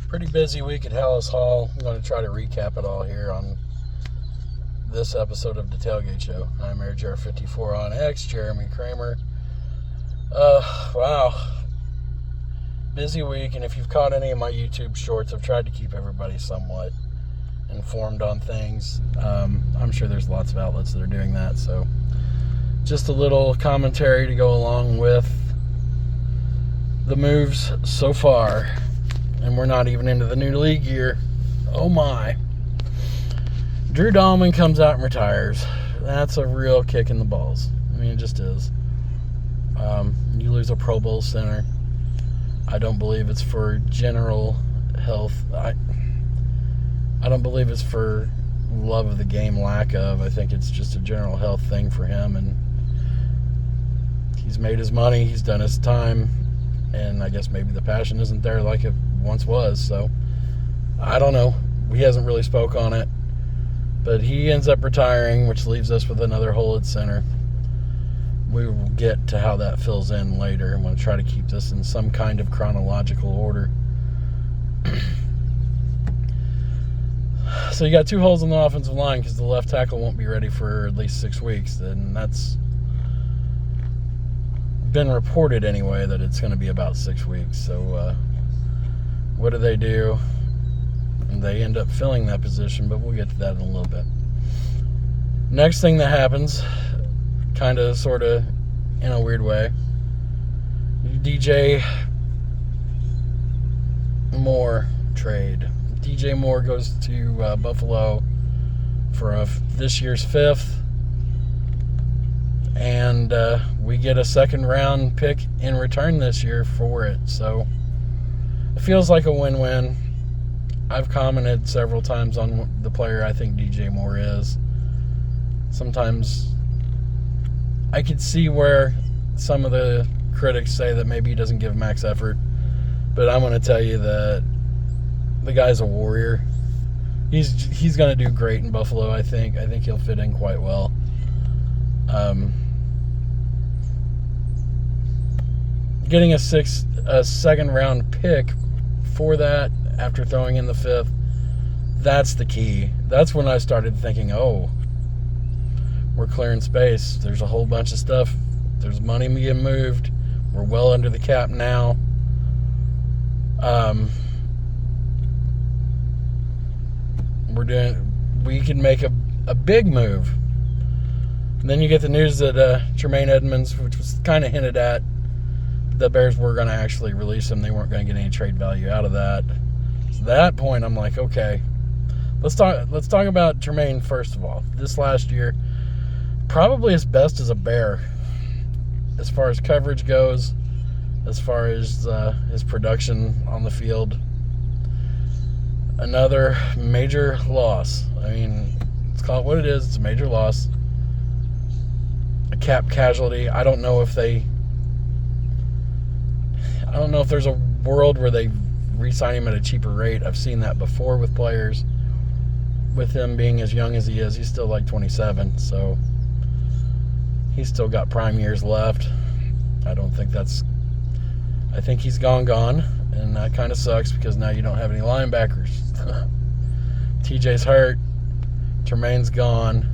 Pretty busy week at Hallis Hall. I'm going to try to recap it all here on this episode of The Tailgate Show. I'm Air Jar 54 on X, Jeremy Kramer. Wow. Busy week, and if you've caught any of my YouTube shorts, I've tried to keep everybody somewhat informed on things. I'm sure there's lots of outlets that are doing that, so just a little commentary to go along with the moves so far. And we're not even into the new league year. Oh my. Drew Dalman comes out and retires. That's a real kick in the balls. I mean, it just is. You lose a Pro Bowl center. I don't believe it's for general health. I don't believe it's for love of the game, lack of. I think it's just a general health thing for him. And he's made his money. He's done his time. And I guess maybe the passion isn't there like it once was. So, I don't know. He hasn't really spoke on it. But he ends up retiring, which leaves us with another hole at center. We will get to how that fills in later. I'm going to try to keep this in some kind of chronological order. So you got two holes in the offensive line because the left tackle won't be ready for at least 6 weeks. And that's been reported anyway that it's going to be about 6 weeks. So what do? And they end up filling that position, but we'll get to that in a little bit. Next thing that happens, kind of, sort of, in a weird way, DJ Moore trade. DJ Moore goes to Buffalo for this year's 5th. And we get a second-round pick in return this year for it. So it feels like a win-win. I've commented several times on the player I think DJ Moore is. Sometimes I could see where some of the critics say that maybe he doesn't give max effort. But I'm going to tell you that the guy's a warrior. He's going to do great in Buffalo, I think. I think he'll fit in quite well. Getting a second round pick for that after throwing in the 5th, that's the key. That's when I started thinking, oh, we're clearing space. There's a whole bunch of stuff. There's money being moved. We're well under the cap now. We can make a big move. And then you get the news that Tremaine Edmunds, which was kind of hinted at, the Bears were going to actually release him. They weren't going to get any trade value out of that. So at that point, I'm like, okay, let's talk about Tremaine first of all. This last year, probably his best as a Bear, as far as coverage goes, as far as his production on the field. Another major loss. I mean, let's call it what it is. It's a major loss. A cap casualty. I don't know if there's a world where they re-sign him at a cheaper rate. I've seen that before with players. With him being as young as he is, he's still like 27, so he's still got prime years left. I think he's gone, and that kind of sucks because now you don't have any linebackers. TJ's hurt. Tremaine's gone.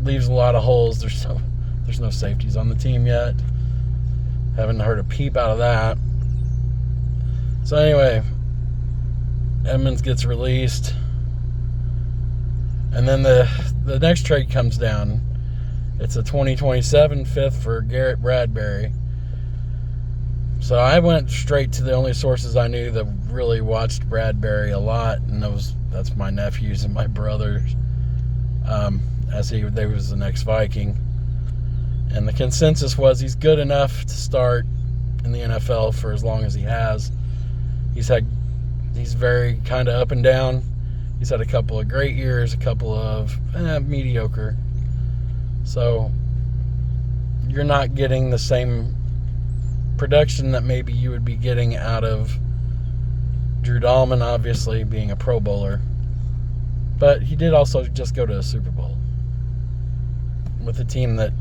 Leaves a lot of holes. There's no safeties on the team yet. Haven't heard a peep out of that. So anyway, Edmunds gets released. And then the next trade comes down. It's a 2027 5th for Garrett Bradbury. So I went straight to the only sources I knew that really watched Bradbury a lot, and that's my nephews and my brothers. They was the next Viking. And the consensus was he's good enough to start in the NFL for as long as he has. He's very kind of up and down. He's had a couple of great years, a couple of mediocre. So you're not getting the same production that maybe you would be getting out of Drew Dalman, obviously being a Pro Bowler. But he did also just go to a Super Bowl with a team that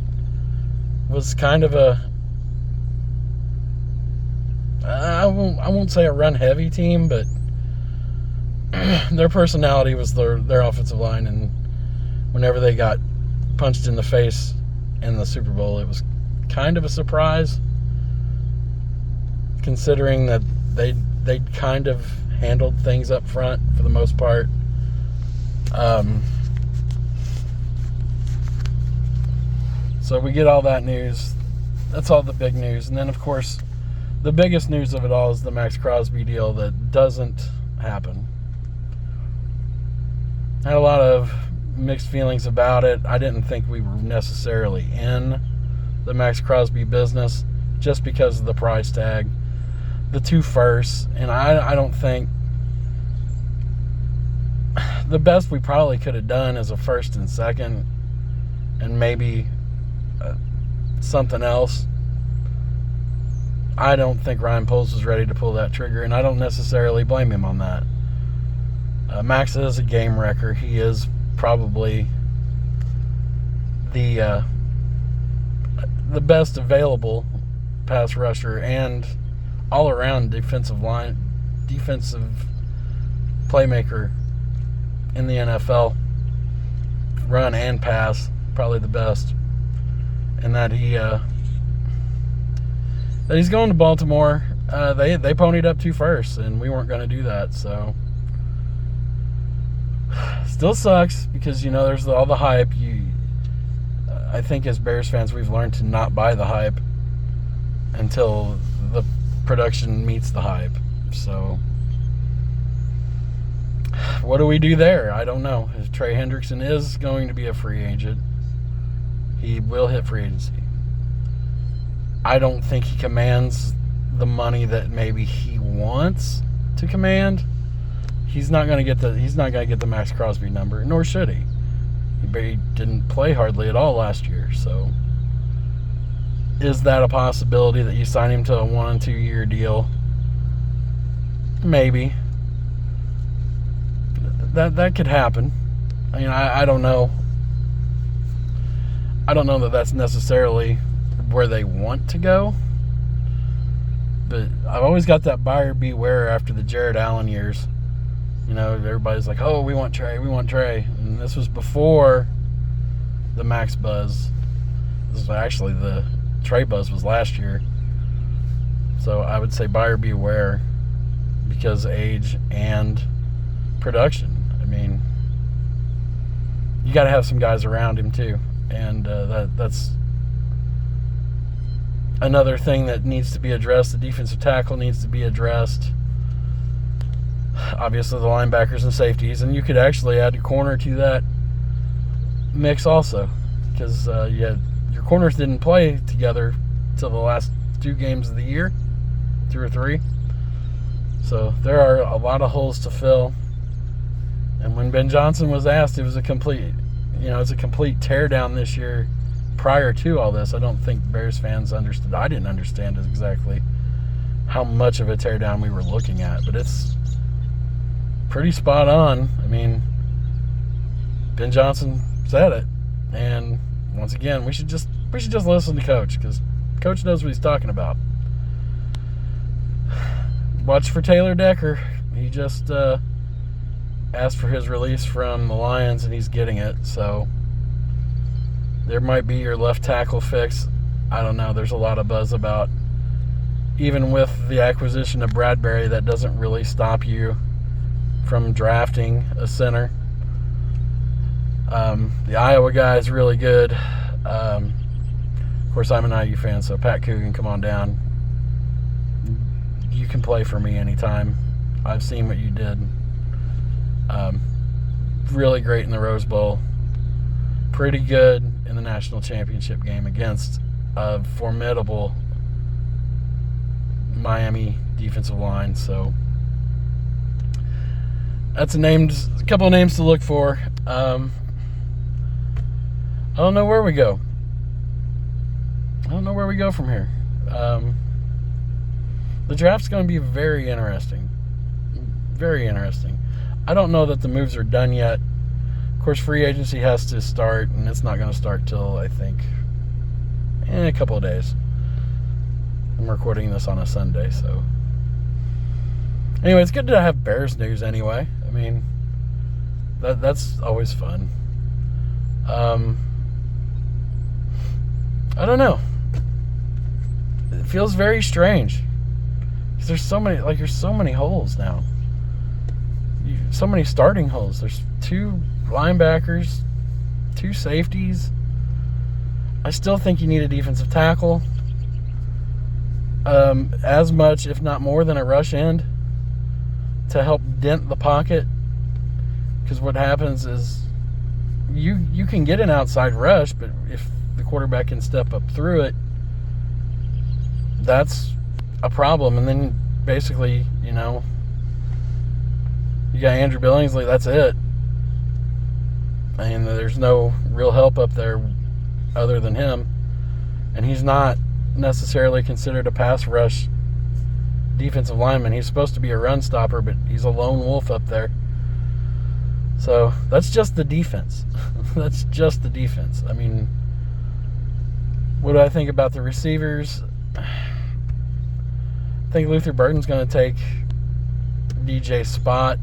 was kind of a won't say a run-heavy team, but their personality was their offensive line, and whenever they got punched in the face in the Super Bowl, it was kind of a surprise, considering that they kind of handled things up front for the most part. So we get all that news. That's all the big news. And then, of course, the biggest news of it all is the Maxx Crosby deal that doesn't happen. I had a lot of mixed feelings about it. I didn't think we were necessarily in the Maxx Crosby business just because of the price tag, the 2 firsts, and I don't think the best we probably could have done is a 1st and 2nd and maybe something else. I don't think Ryan Poles was ready to pull that trigger, and I don't necessarily blame him on that. Max is a game wrecker. He is probably the best available pass rusher and all-around defensive playmaker in the NFL. Run and pass, probably the best. And that he's going to Baltimore. They ponied up 2 firsts, and we weren't going to do that. So still sucks because there's all the hype. I think as Bears fans, we've learned to not buy the hype until the production meets the hype. So what do we do there? I don't know. Trey Hendrickson is going to be a free agent. He will hit free agency. I don't think he commands the money that maybe he wants to command. He's not going to get the Maxx Crosby number, nor should he. He didn't play hardly at all last year. So is that a possibility that you sign him to a 1 and 2 year deal? Maybe. That could happen. I mean, I don't know. I don't know that that's necessarily where they want to go. But I've always got that buyer beware after the Jared Allen years. Everybody's like, oh, we want Trey. And this was before the Max buzz. This is actually the Trey buzz was last year. So I would say buyer beware because age and production. I mean, you got to have some guys around him too. And that's another thing that needs to be addressed. The defensive tackle needs to be addressed. Obviously, the linebackers and safeties. And you could actually add a corner to that mix also. Because your corners didn't play together until the last 2 games of the year. 2 or 3. So there are a lot of holes to fill. And when Ben Johnson was asked, it was a complete teardown this year prior to all this. I don't think Bears fans understood. I didn't understand exactly how much of a teardown we were looking at, but it's pretty spot on. I mean, Ben Johnson said it, and once again, we should just listen to Coach because Coach knows what he's talking about. Watch for Taylor Decker. He just asked for his release from the Lions, and he's getting it. So there might be your left tackle fix. I don't know. There's a lot of buzz about, even with the acquisition of Bradbury, that doesn't really stop you from drafting a center. The Iowa guy is really good. Of course, I'm an IU fan, so Pat Coogan, come on down. You can play for me anytime. I've seen what you did. Really great in the Rose Bowl. Pretty good in the national championship game against a formidable Miami defensive line. So that's a couple of names to look for. I don't know where we go. I don't know where we go from here. The draft's going to be very interesting. Very interesting. I don't know that the moves are done yet. Of course, free agency has to start, and it's not going to start till, I think, in a couple of days. I'm recording this on a Sunday, so Anyway, it's good to have Bears news anyway. I mean, that's always fun. I don't know. It feels very strange. Because there's so many holes now. So many starting holes. There's 2 linebackers, 2 safeties. I still think you need a defensive tackle. As much, if not more, than a rush end to help dent the pocket. Because what happens is you can get an outside rush, but if the quarterback can step up through it, that's a problem. And then basically, you got Andrew Billingsley, that's it. And there's no real help up there other than him. And he's not necessarily considered a pass rush defensive lineman. He's supposed to be a run stopper, but he's a lone wolf up there. So that's just the defense. That's just the defense. I mean, what do I think about the receivers? I think Luther Burden's going to take DJ's spot,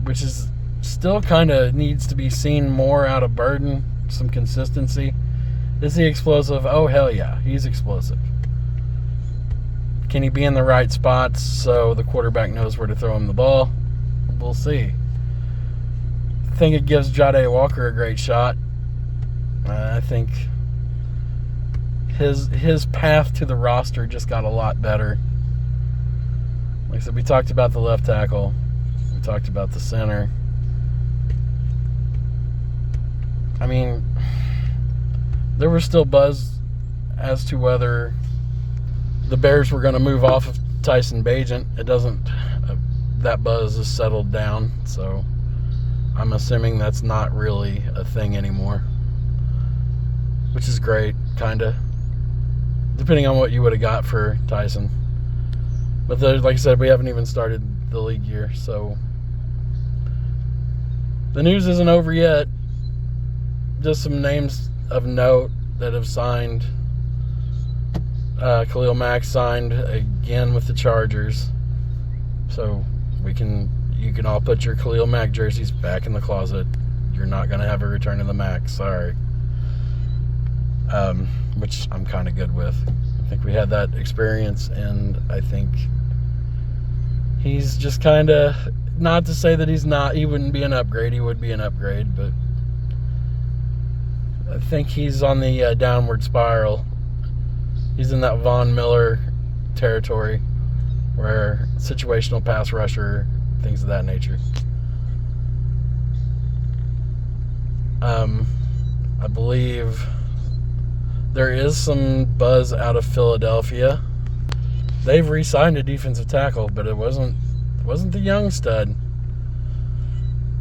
which is still kind of needs to be seen more out of Burden, some consistency. Is he explosive? Oh, hell yeah, he's explosive. Can he be in the right spots so the quarterback knows where to throw him the ball? We'll see. I think it gives Jahdae Walker a great shot. I think his path to the roster just got a lot better. Like I said, we talked about the left tackle. We talked about the center. I mean, there was still buzz as to whether the Bears were going to move off of Tyson Bagent. It doesn't. That buzz is settled down, so I'm assuming that's not really a thing anymore, which is great, kind of, depending on what you would have got for Tyson. But like I said, we haven't even started the league year, so the news isn't over yet. Just some names of note that have signed. Khalil Mack signed again with the Chargers, so you can all put your Khalil Mack jerseys back in the closet. You're not going to have a return of the Mack, sorry. Which I'm kind of good with. I think we had that experience, and I think he's just kind of, not to say that he wouldn't be an upgrade, he would be an upgrade, but I think he's on the downward spiral. He's in that Von Miller territory where situational pass rusher, things of that nature. I believe there is some buzz out of Philadelphia. They've re-signed a defensive tackle, but it wasn't the young stud.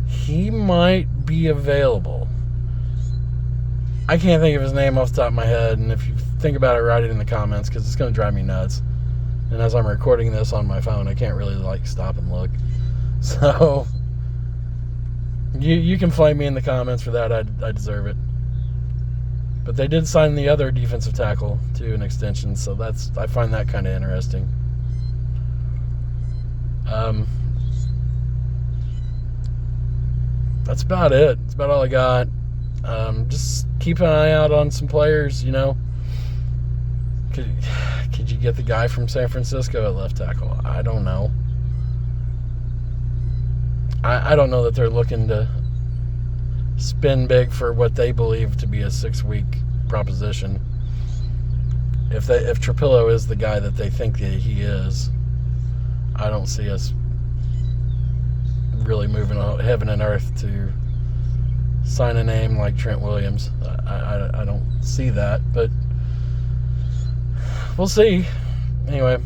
He might be available. I can't think of his name off the top of my head, and if you think about it, write it in the comments, because it's going to drive me nuts. And as I'm recording this on my phone, I can't really stop and look. So you can flame me in the comments for that. I deserve it. But they did sign the other defensive tackle to an extension, so I find that kind of interesting. That's about it. That's about all I got. Just keep an eye out on some players, Could you get the guy from San Francisco at left tackle? I don't know. I don't know that they're looking to spin big for what they believe to be a 6-week proposition. If Trapillo is the guy that they think that he is, I don't see us really moving heaven and earth to sign a name like Trent Williams. I don't see that, but we'll see. Anyway,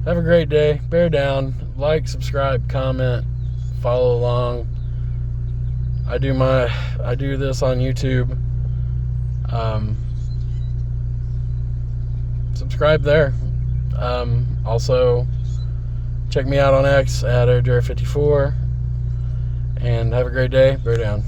have a great day. Bear down. Like, subscribe, comment, follow along. I do this on YouTube. Subscribe there. Also, check me out on X at AirJared54. And have a great day. Bear down.